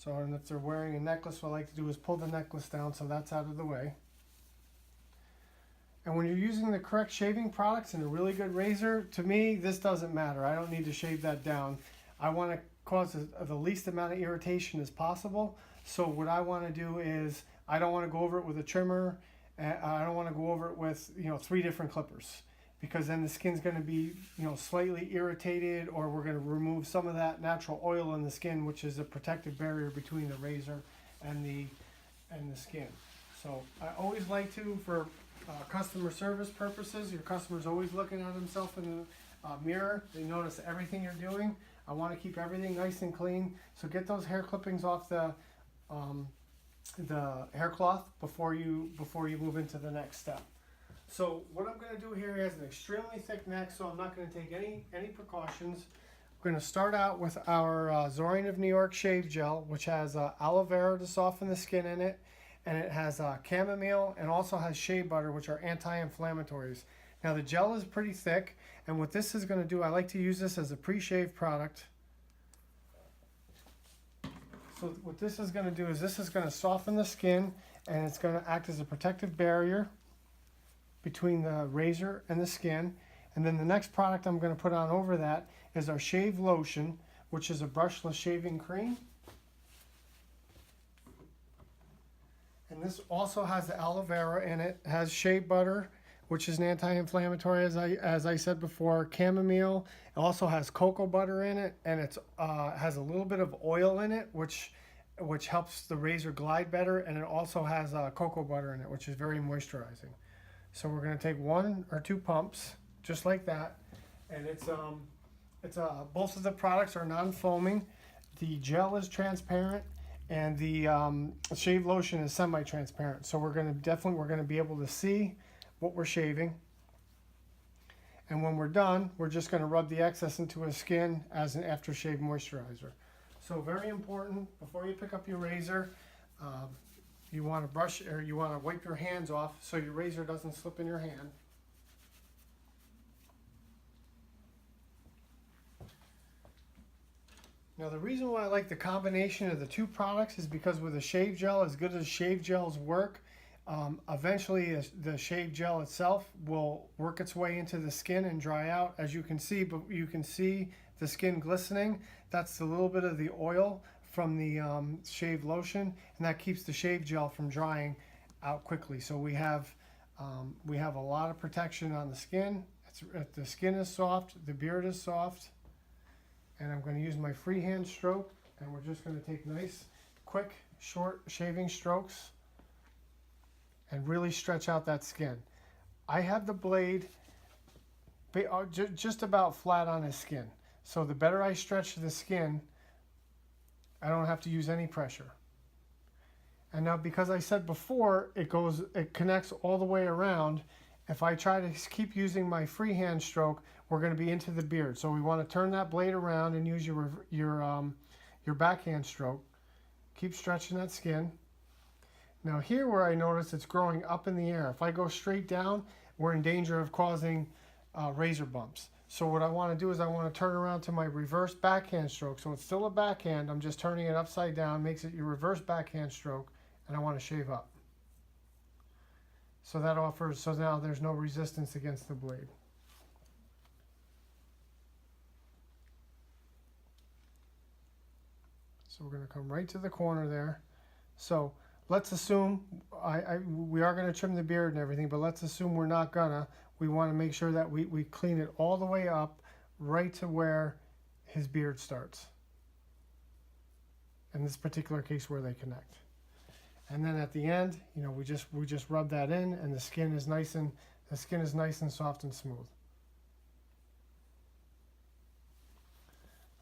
So, and if they're wearing a necklace, what I like to do is pull the necklace down so that's out of the way. And when you're using the correct shaving products and a really good razor, to me, this doesn't matter. I don't need to shave that down. I want to cause the least amount of irritation as possible. So what I want to do is, I don't want to go over it with a trimmer. I don't want to go over it with, 3 different clippers, because then the skin's going to be, slightly irritated, or we're going to remove some of that natural oil in the skin, which is a protective barrier between the razor and the skin. So I always like to, for customer service purposes, your customer's always looking at himself in the mirror. They notice everything you're doing. I want to keep everything nice and clean. So get those hair clippings off the hair cloth before you move into the next step. So what I'm going to do here, he has an extremely thick neck, so I'm not going to take any precautions. We're going to start out with our Zorian of New York shave gel, which has aloe vera to soften the skin in it, and it has chamomile and also has shea butter, which are anti-inflammatories. Now the gel is pretty thick, and what this is going to do, I like to use this as a pre-shave product. So what this is going to do is this is going to soften the skin, and it's going to act as a protective barrier between the razor and the skin. And then the next product I'm going to put on over that is our shave lotion, which is a brushless shaving cream. And this also has the aloe vera in it. It has shea butter, which is an anti-inflammatory, as I said before, chamomile. It also has cocoa butter in it, and it has a little bit of oil in it, which helps the razor glide better. And it also has cocoa butter in it, which is very moisturizing. So we're going to take 1 or 2 pumps, just like that. And it's both of the products are non-foaming. The gel is transparent, and the shave lotion is semi-transparent. So we're going to be able to see what we're shaving. And when we're done, we're just going to rub the excess into his skin as an aftershave moisturizer. So very important, before you pick up your razor, you want to brush, or you want to wipe your hands off so your razor doesn't slip in your hand. Now the reason why I like the combination of the 2 products is because with a shave gel, as good as shave gels work, eventually the shave gel itself will work its way into the skin and dry out, as you can see. But you can see the skin glistening. That's a little bit of the oil from the shave lotion, and that keeps the shave gel from drying out quickly. So we have a lot of protection on the skin. The skin is soft, the beard is soft, and I'm going to use my freehand stroke, and we're just going to take nice, quick, short shaving strokes and really stretch out that skin. I have the blade just about flat on his skin. So the better I stretch the skin, I don't have to use any pressure. And now, because I said before, it connects all the way around. If I try to keep using my freehand stroke, we're going to be into the beard. So we want to turn that blade around and use your backhand stroke. Keep stretching that skin. Now here, where I notice it's growing up in the air, if I go straight down, we're in danger of causing razor bumps. So what I want to do is I want to turn around to my reverse backhand stroke. So it's still a backhand, I'm just turning it upside down, makes it your reverse backhand stroke, and I want to shave up. So now there's no resistance against the blade. So we're going to come right to the corner there. So let's assume we are going to trim the beard and everything, but let's assume we're not gonna. We want to make sure that we clean it all the way up, right to where his beard starts. In this particular case, where they connect. And then at the end, we just rub that in, and the skin is nice and soft and smooth.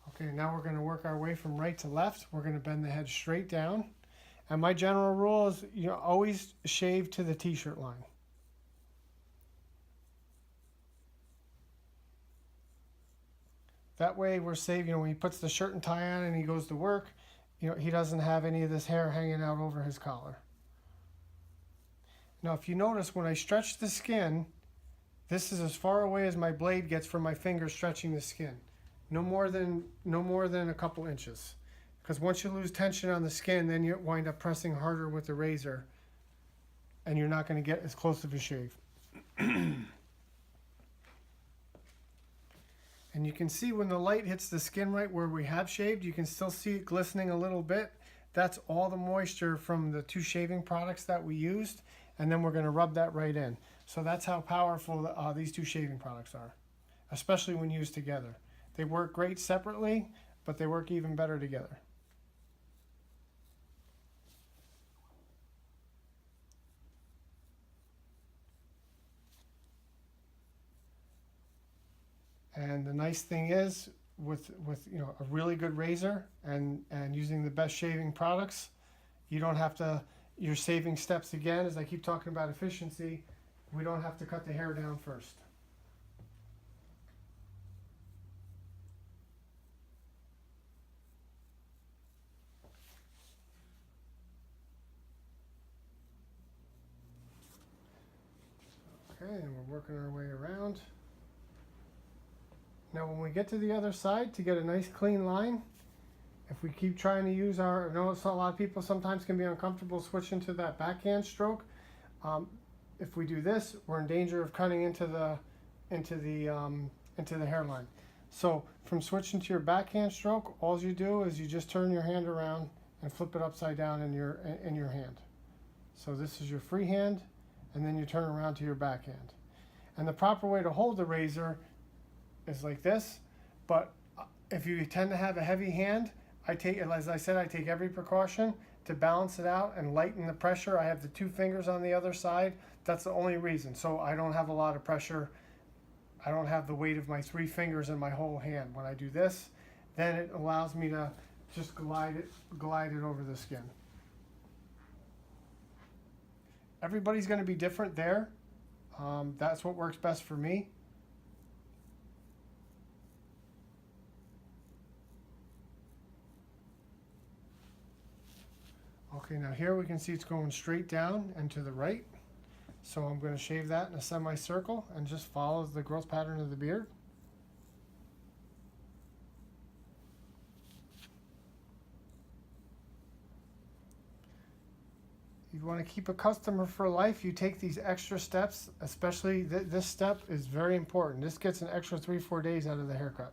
Okay, now we're going to work our way from right to left. We're going to bend the head straight down. And my general rule is, always shave to the t-shirt line. That way we're safe. When he puts the shirt and tie on and he goes to work, he doesn't have any of this hair hanging out over his collar. Now, if you notice, when I stretch the skin, this is as far away as my blade gets from my finger stretching the skin. No more than a couple inches. Because once you lose tension on the skin, then you wind up pressing harder with the razor, and you're not going to get as close of a shave. And you can see when the light hits the skin right where we have shaved, you can still see it glistening a little bit. That's all the moisture from the 2 shaving products that we used, and then we're going to rub that right in. So that's how powerful these 2 shaving products are, especially when used together. They work great separately, but they work even better together. And the nice thing is, with a really good razor and using the best shaving products, you don't have to, you're saving steps again. As I keep talking about efficiency, we don't have to cut the hair down first. Okay, and we're working our way around. Now when we get to the other side, to get a nice clean line, if we keep trying to use I know a lot of people sometimes can be uncomfortable switching to that backhand stroke. If we do this, we're in danger of cutting into the hairline. So from switching to your backhand stroke, all you do is you just turn your hand around and flip it upside down in your hand. So this is your free hand, and then you turn around to your backhand. And the proper way to hold the razor is like this, but if you tend to have a heavy hand, as I said, I take every precaution to balance it out and lighten the pressure. I have the 2 fingers on the other side. That's the only reason. So I don't have a lot of pressure. I don't have the weight of my 3 fingers in my whole hand. When I do this, then it allows me to just glide it over the skin. Everybody's going to be different there. That's what works best for me. Okay, now here we can see it's going straight down and to the right. So I'm going to shave that in a semicircle and just follow the growth pattern of the beard. You want to keep a customer for life, you take these extra steps, especially this step is very important. This gets an extra 3-4 days out of the haircut.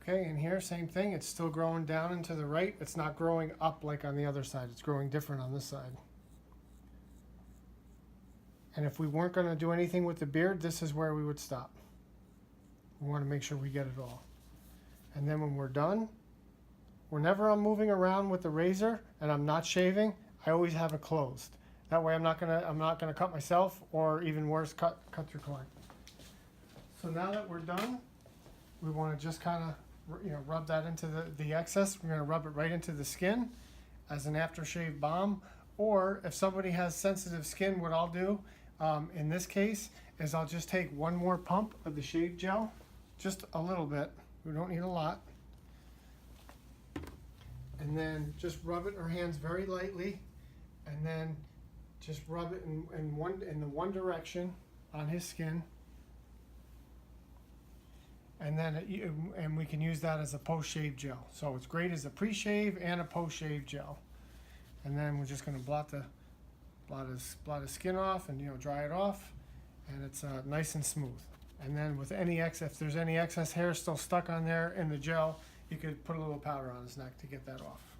Okay, and here, same thing. It's still growing down and to the right. It's not growing up like on the other side. It's growing different on this side. And if we weren't going to do anything with the beard, this is where we would stop. We want to make sure we get it all. And then when we're done, whenever I'm moving around with the razor and I'm not shaving, I always have it closed. That way I'm not gonna cut myself, or even worse, cut your client. So now that we're done, we want to just kind of rub that into the excess. We're going to rub it right into the skin as an aftershave balm. Or if somebody has sensitive skin, what I'll do in this case is I'll just take one more pump of the shave gel, just a little bit. We don't need a lot. And then just rub it in our hands very lightly, and then just rub it in the one direction on his skin. And then and we can use that as a post-shave gel. So it's great as a pre-shave and a post-shave gel. And then we're just going to blot his skin off and dry it off, and it's nice and smooth. And then with if there's any excess hair still stuck on there in the gel, you could put a little powder on his neck to get that off.